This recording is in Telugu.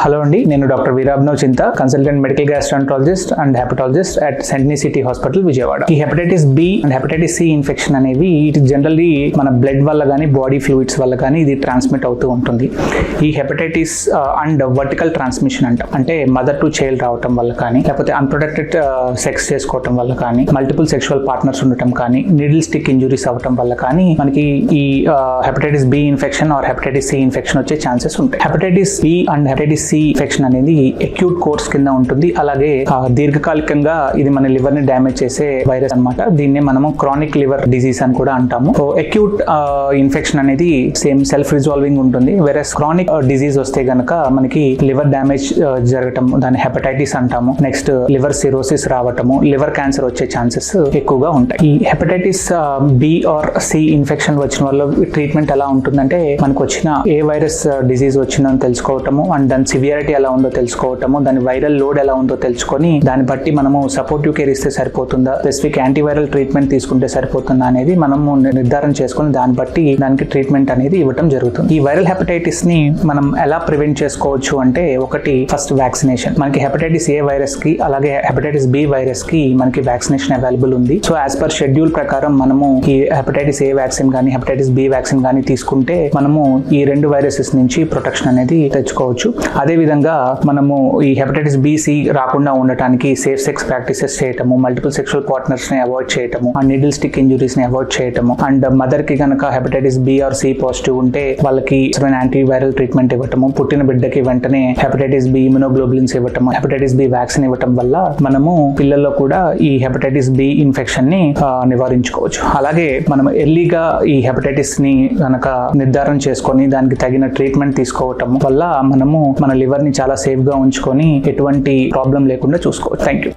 హలో అండి, నేను doctor Veerabhinav Chinta, consultant medical gastroenterologist and hepatologist at Sentini city hospital Vijayawada. ఈ hepatitis B and hepatitis C infection అనేవి ఇట్ జనరల్లీ మన బ్లడ్ వల్ల కానీ బాడీ ఫ్లూయిడ్స్ వల్ల కానీ ఇది ట్రాన్స్మిట్ అవుతూ ఉంటుంది. ఈ హెపటైటిస్ అండ్ వర్టికల్ ట్రాన్స్మిషన్ అంటాం, అంటే మదర్ టు చైల్డ్ రావటం వల్ల కానీ, లేకపోతే అన్ప్రొటెక్టెడ్ సెక్స్ చేసుకోవటం వల్ల కానీ, మల్టిపుల్ సెక్షువల్ పార్ట్నర్స్ ఉండటం కానీ, నీడిల్ స్టిక్ ఇంజురీస్ అవ్వటం వల్ల కానీ మనకి ఈ hepatitis B infection or hepatitis C infection వచ్చే ఛాన్సెస్ ఉంటాయి. Hepatitis B and hepatitis C infection అనేది అక్యూట్ కోర్స్ కింద ఉంటుంది. అలాగే దీర్ఘకాలికంగా ఇది మన లివర్ ని డ్యామేజ్ చేసే వైరస్ అన్నమాట. దీన్నే మనము క్రానిక్ లివర్ డిజీజ్ అని కూడా అంటాము. అక్యూట్ ఇన్ఫెక్షన్ అనేది సేమ్ సెల్ఫ్ రిజాల్వింగ్ ఉంటుంది. వెరస్ క్రానిక్ డిజీజ్ వస్తే గనక మనకి లివర్ డ్యామేజ్ జరగటం, దాన్ని హెపటైటిస్ అంటాము. నెక్స్ట్ లివర్ సిరోసిస్ రావటము, లివర్ క్యాన్సర్ వచ్చే ఛాన్సెస్ ఎక్కువగా ఉంటాయి. ఈ hepatitis B or C infection వచ్చిన వల్ల ట్రీట్మెంట్ ఎలా ఉంటుందంటే, మనకు వచ్చిన ఏ వైరస్ డిజీజ్ వచ్చిందని తెలుసుకోవటము, అండ్ దాని సివియారిటీ ఎలా ఉందో తెలుసుకోవటము, దాని వైరల్ లోడ్ ఎలా ఉందో తెలుసుకొని దాన్ని బట్టి మనము సపోర్టివ్ కేర్ ఇస్తే సరిపోతుందా, స్పెసిఫిక్ యాంటీవైరల్ ట్రీట్మెంట్ తీసుకుంటే సరిపోతుందా అనేది మనము నిర్ధారణ చేసుకుని దాన్ని బట్టి దానికి ట్రీట్మెంట్ అనేది ఇవ్వటం జరుగుతుంది. ఈ వైరల్ హెపటైటిస్ ని మనం ఎలా ప్రివెంట్ చేసుకోవచ్చు అంటే, ఒకటి ఫస్ట్ వ్యాక్సినేషన్. మనకి హెపటైటిస్ ఏ వైరస్ కి అలాగే హెపటైటిస్ బి వైరస్ కి మనకి వ్యాక్సినేషన్ అవైలబుల్ ఉంది. సో యాజ్ పర్ షెడ్యూల్ ప్రకారం మనము ఈ హెపటైటిస్ ఏ వ్యాక్సిన్ కానీ హెపటైటిస్ బి వ్యాక్సిన్ కానీ తీసుకుంటే మనము ఈ రెండు వైరసెస్ నుంచి ప్రొటెక్షన్ అనేది తెచ్చుకోవచ్చు. అదే విధంగా మనము ఈ హెపటైటిస్ బి సి రాకుండా ఉండటానికి సేఫ్ సెక్స్ ప్రాక్టీసెస్ చేయటము, మల్టిపుల్ సెక్షువల్ పార్ట్నర్స్ ని అవాయిడ్ చేయటము, అండ్ నీడిల్ స్టిక్ ఇంజురీస్ ని అవాయిడ్ చేయటము, అండ్ మదర్ కి కనుక hepatitis B or C positive ఉంటే వాళ్ళకి యాంటీవైరల్ ట్రీట్మెంట్ ఇవ్వటము, పుట్టిన బిడ్డకి వెంటనే హెపటైటిస్ బి ఇమ్యునోగ్లోబులిన్స్ ఇవ్వటము, హెపటైటిస్ బి వ్యాక్సిన్ ఇవ్వటం వల్ల మనము పిల్లల్లో కూడా ఈ హెపటైటిస్ బి ఇన్ఫెక్షన్ ని నివారించుకోవచ్చు. అలాగే మనం ఎర్లీగా ఈ హెపటైటిస్ ని కనుక నిర్ధారణ చేసుకొని దానికి తగిన ట్రీట్మెంట్ తీసుకోవటం వల్ల మనము మన లివర్ ని చాలా సేఫ్ గా ఉంచుకొని ఎటువంటి ప్రాబ్లం లేకుండా చూసుకోవచ్చు. Thank you.